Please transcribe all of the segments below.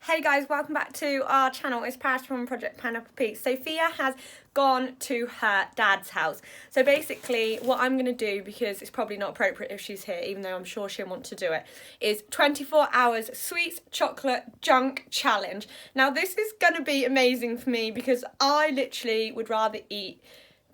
Hey guys, welcome back to our channel. It's Paris from Project Pineapple Peach. Sophia has gone to her dad's house. So basically what I'm going to do, because it's probably not appropriate if she's here, even though I'm sure she'll want to do it, is 24 hours sweets, chocolate, junk challenge. Now this is going to be amazing for me because I literally would rather eat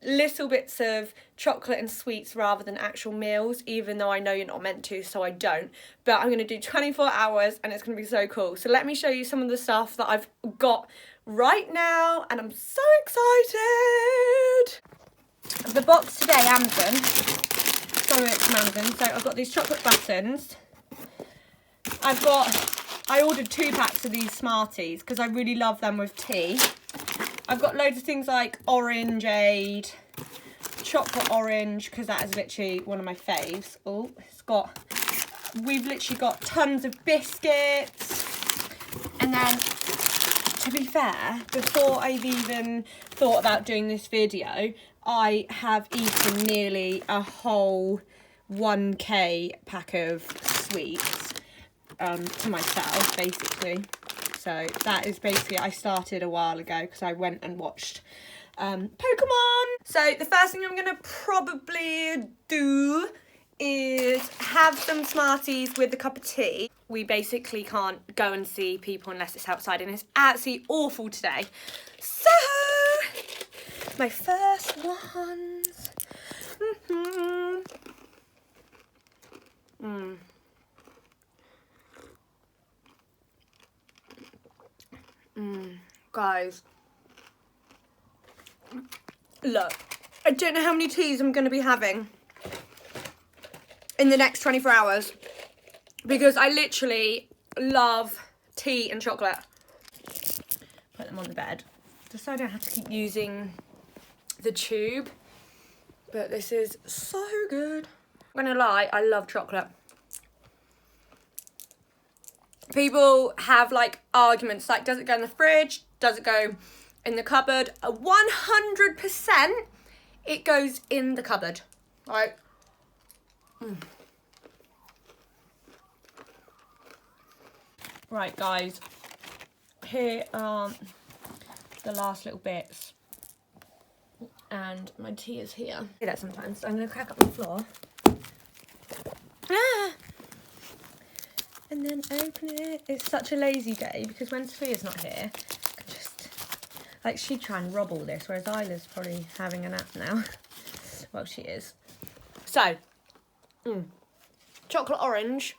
little bits of chocolate and sweets rather than actual meals, even though I know you're not meant to, so I don't. But I'm going to do 24 hours and it's going to be so cool. So let me show you some of the stuff that I've got right now and I'm so excited. The box today, Amazon. Sorry, it's from Amazon. So I've got these chocolate buttons. I ordered 2 packs of these Smarties because I really love them with tea. I've got loads of things like orangeade, chocolate orange, because that is literally one of my faves. Oh, we've literally got tons of biscuits. And then, to be fair, before I've even thought about doing this video, I have eaten nearly a whole 1k pack of sweets to myself, basically. So that is basically, I started a while ago because I went and watched Pokemon. So the first thing I'm going to probably do is have some Smarties with a cup of tea. We basically can't go and see people unless it's outside and it's absolutely awful today. So, my first ones. Guys, look, I don't know how many teas I'm going to be having in the next 24 hours because I literally love tea and chocolate. Put them on the bed just so I don't have to keep using the tube, but this is so good. I'm gonna lie, I love chocolate. People have like arguments like, does it go in the fridge? Does it go in the cupboard? 100% it goes in the cupboard. Like, Right guys, here are the last little bits. And my tea is here. I do that sometimes, so I'm gonna crack up the floor. And then open it. It's such a lazy day because when Sophia's not here, I can just, like, she'd try and rob all this, whereas Isla's probably having a nap now. Well, she is. So, chocolate orange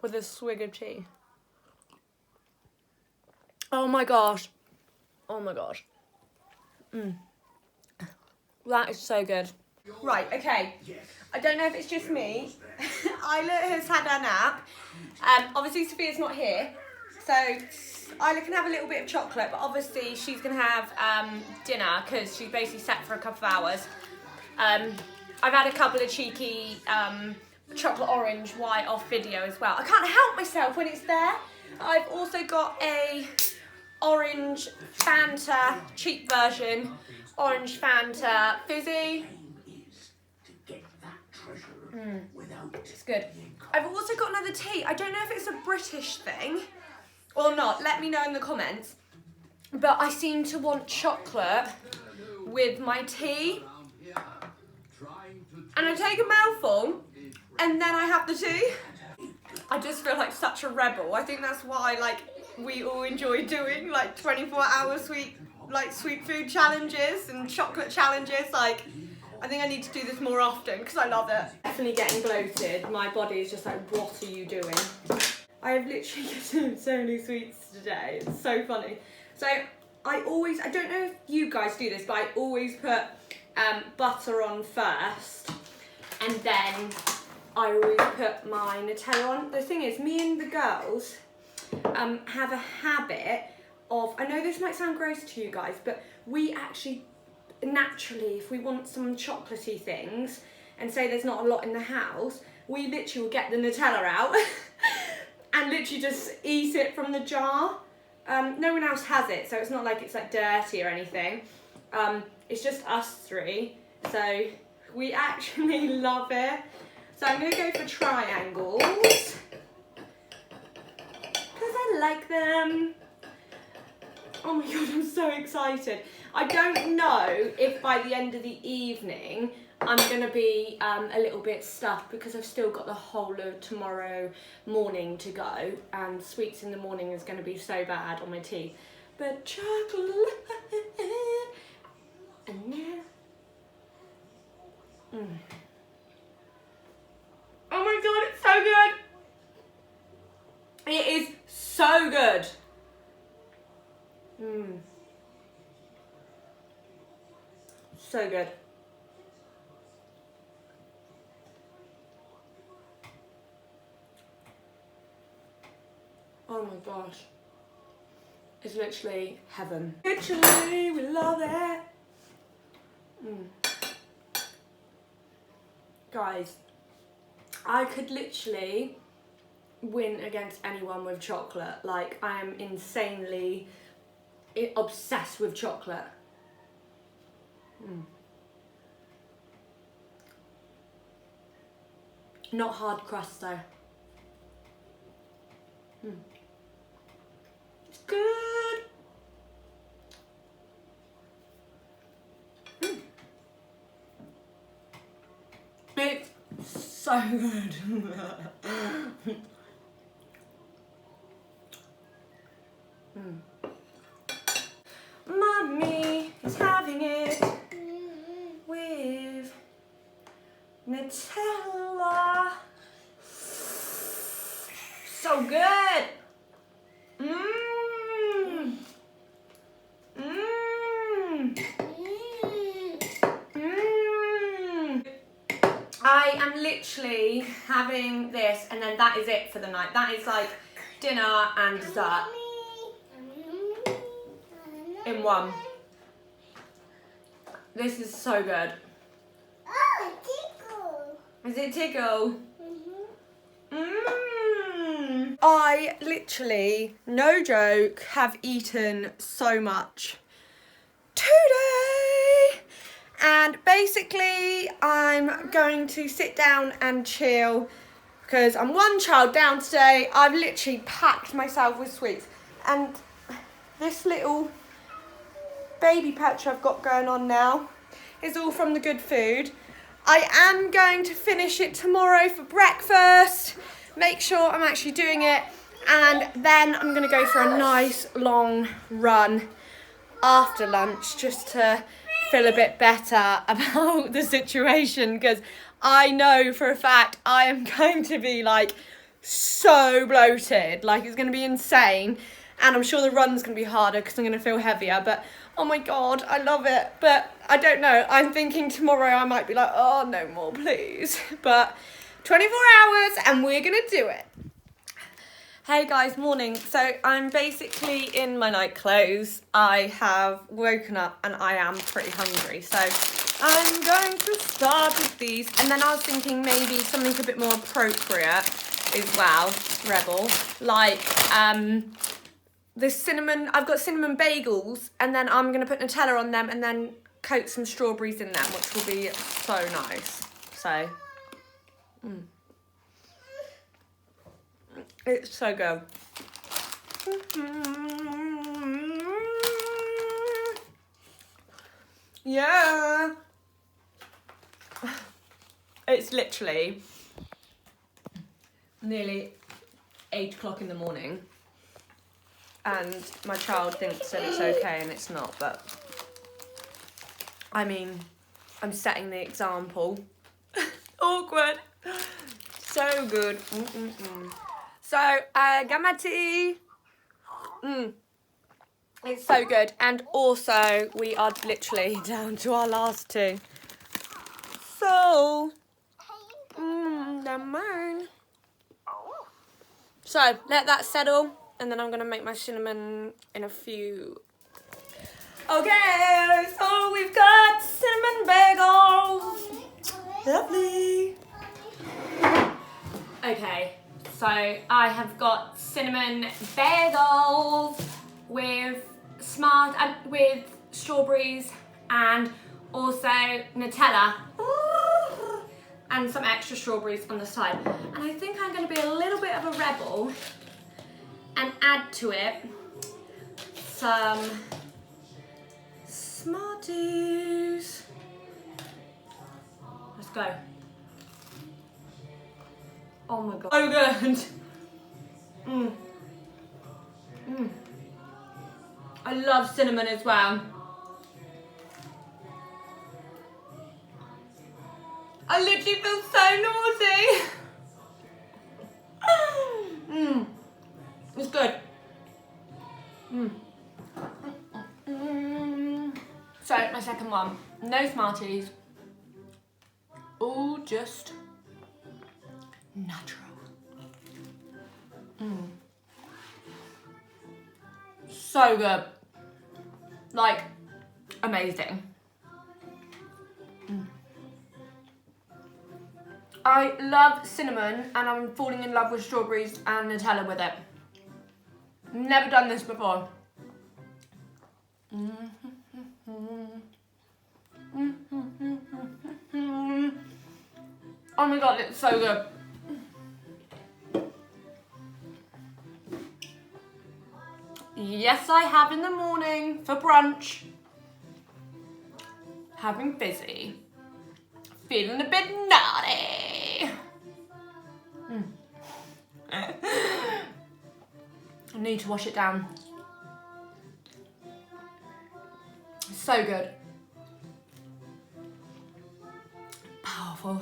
with a swig of tea. Oh my gosh. Oh my gosh. That is so good. Right, okay. I don't know if it's just me. Isla has had her nap. Obviously Sophia's not here. So Isla can have a little bit of chocolate, but obviously she's going to have dinner because she's basically sat for a couple of hours. I've had a couple of cheeky chocolate orange white off video as well. I can't help myself when it's there. I've also got a orange Fanta cheap version. Orange Fanta fizzy. It's good. I've also got another tea. I don't know if it's a British thing or not. Let me know in the comments. But I seem to want chocolate with my tea. And I take a mouthful and then I have the tea. I just feel like such a rebel. I think that's why like we all enjoy doing like 24-hour sweet food challenges and chocolate challenges. Like, I think I need to do this more often because I love it. Definitely getting bloated. My body is just like, what are you doing? I have literally consumed so many sweets today. It's so funny. So I don't know if you guys do this, but I always put butter on first and then I always put my Nutella on. The thing is, me and the girls have a habit of, I know this might sound gross to you guys, but we actually naturally, if we want some chocolatey things and say there's not a lot in the house, we literally will get the Nutella out and literally just eat it from the jar. No one else has it, so it's not like it's like dirty or anything. It's just us three, so we actually love it. So I'm going to go for triangles because I like them. Oh my god, I'm so excited. I don't know if by the end of the evening I'm gonna be a little bit stuffed because I've still got the whole of tomorrow morning to go, and sweets in the morning is gonna be so bad on my teeth. But chocolate and now. Oh my god, it's so good. It is so good. So good. Oh my gosh. It's literally heaven. Literally, we love it. Guys, I could literally win against anyone with chocolate. Like, I am insanely obsessed with chocolate. Not hard crust though. It's good. It's so good. Mummy is having it with Nutella. So good. I am literally having this, and then that is it for the night. That is like dinner and dessert in one. This is so good. Oh, tickle. Is it tickle? I literally, no joke, have eaten so much today. And basically, I'm going to sit down and chill because I'm one child down today. I've literally packed myself with sweets. And this little baby patch I've got going on now is all from the good food. I am going to finish it tomorrow for breakfast. Make sure I'm actually doing it. And then I'm going to go for a nice long run after lunch just to feel a bit better about the situation, because I know for a fact I am going to be like so bloated, like it's going to be insane, and I'm sure the run's going to be harder because I'm going to feel heavier, but oh my god, I love it. But I don't know, I'm thinking tomorrow I might be like, oh no more please, but 24 hours and we're going to do it. Hey guys, morning. So I'm basically in my night clothes. I have woken up and I am pretty hungry. So I'm going to start with these. And then I was thinking maybe something a bit more appropriate as well, Rebel. Like the cinnamon, I've got cinnamon bagels, and then I'm going to put Nutella on them and then coat some strawberries in them, which will be so nice. So, it's so good. Yeah. It's literally nearly 8 o'clock in the morning. And my child thinks that it's okay and it's not, but I mean, I'm setting the example. Awkward. So good. So, got my tea. It's so good. And also, we are literally down to our last two. So, they're mine. So, let that settle. And then I'm going to make my cinnamon in a few. Okay, so we've got cinnamon bagels. Lovely. Okay. So I have got cinnamon bagels with with strawberries and also Nutella and some extra strawberries on the side. And I think I'm going to be a little bit of a rebel and add to it some Smarties. Let's go. Oh my god. So good. I love cinnamon as well. I literally feel so naughty. It's good. So my second one, no Smarties, all just natural. So good, like amazing. I love cinnamon and I'm falling in love with strawberries and Nutella with it. Never done this before. Oh my god, it's so good. Yes, I have in the morning for brunch. Having fizzy. Feeling a bit naughty. I need to wash it down. So good. Powerful.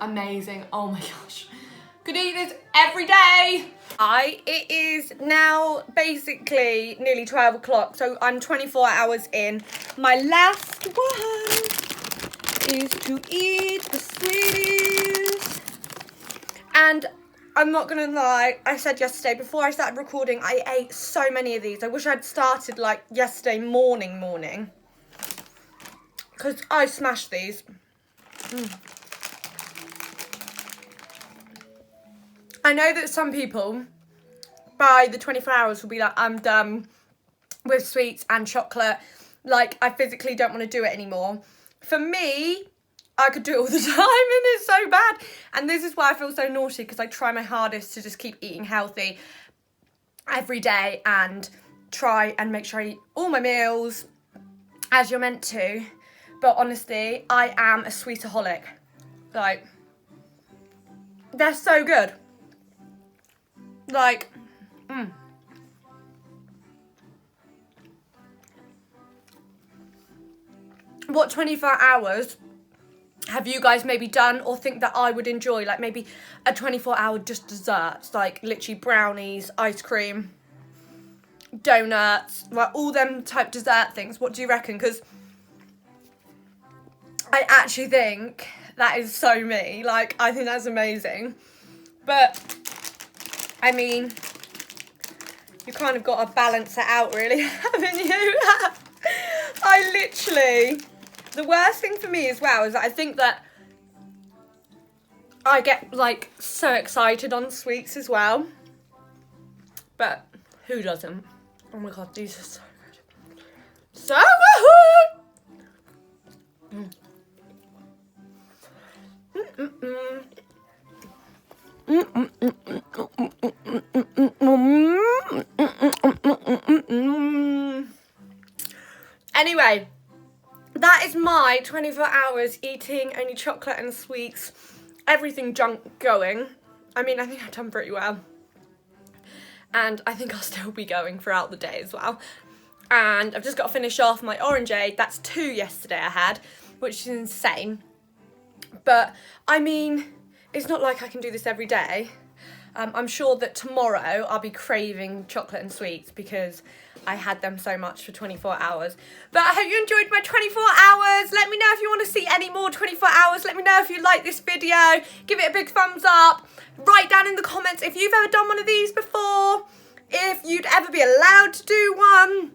Amazing. Oh my gosh. Could eat this every day. It is now basically nearly 12 o'clock, so I'm 24 hours in. My last one is to eat the sweeties. And I'm not gonna lie, I said yesterday, before I started recording, I ate so many of these. I wish I'd started like yesterday morning. Because I smashed these. I know that some people, by the 24 hours, will be like, I'm done with sweets and chocolate. Like, I physically don't want to do it anymore. For me, I could do it all the time and it's so bad. And this is why I feel so naughty, because I try my hardest to just keep eating healthy every day and try and make sure I eat all my meals as you're meant to. But honestly, I am a sweetaholic. Like, they're so good. Like, What 24 hours have you guys maybe done or think that I would enjoy? Like maybe a 24-hour just desserts, like literally brownies, ice cream, donuts, like all them type dessert things. What do you reckon? Because I actually think that is so me. Like, I think that's amazing. But I mean, you kind of got to balance it out, really, haven't you? I literally, the worst thing for me as well is that I think that I get like so excited on sweets as well. But who doesn't? Oh my god, these are so good. So good! Anyway, that is my 24 hours eating only chocolate and sweets, everything junk going. I mean, I think I've done pretty well. And I think I'll still be going throughout the day as well. And I've just got to finish off my orangeade. That's 2 yesterday I had, which is insane. But, I mean, it's not like I can do this every day. I'm sure that tomorrow I'll be craving chocolate and sweets because I had them so much for 24 hours. But I hope you enjoyed my 24 hours. Let me know if you want to see any more 24 hours. Let me know if you like this video. Give it a big thumbs up. Write down in the comments if you've ever done one of these before. If you'd ever be allowed to do one.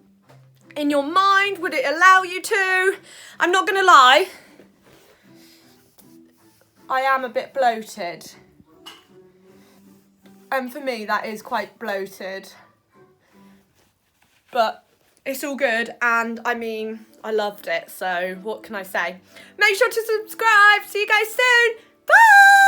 In your mind, would it allow you to? I'm not going to lie. I am a bit bloated. And for me, that is quite bloated. But it's all good. And I mean, I loved it. So what can I say? Make sure to subscribe. See you guys soon. Bye.